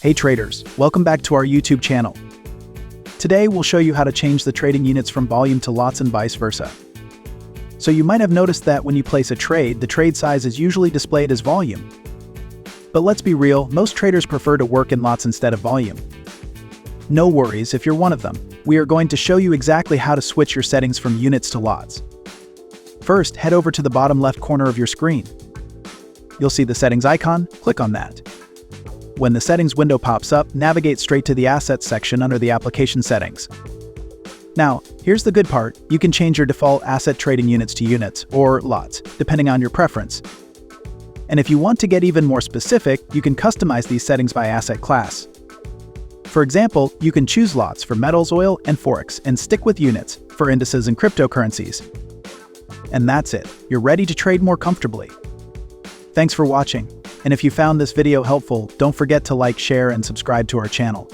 Hey traders, welcome back to our YouTube channel. Today we'll show you how to change the trading units from volume to lots and vice versa. So you might have noticed that when you place a trade, the trade size is usually displayed as volume. But let's be real, most traders prefer to work in lots instead of volume. No worries if you're one of them. We are going to show you exactly how to switch your settings from units to lots. First, head over to the bottom left corner of your screen. You'll see the settings icon, click on that. When the settings window pops up, navigate straight to the assets section under the application settings. Now, here's the good part, you can change your default asset trading units to units, or lots, depending on your preference. And if you want to get even more specific, you can customize these settings by asset class. For example, you can choose lots for metals, oil, and Forex, and stick with units for indices and cryptocurrencies. And that's it, you're ready to trade more comfortably. Thanks for watching. And if you found this video helpful, don't forget to like, share, and subscribe to our channel.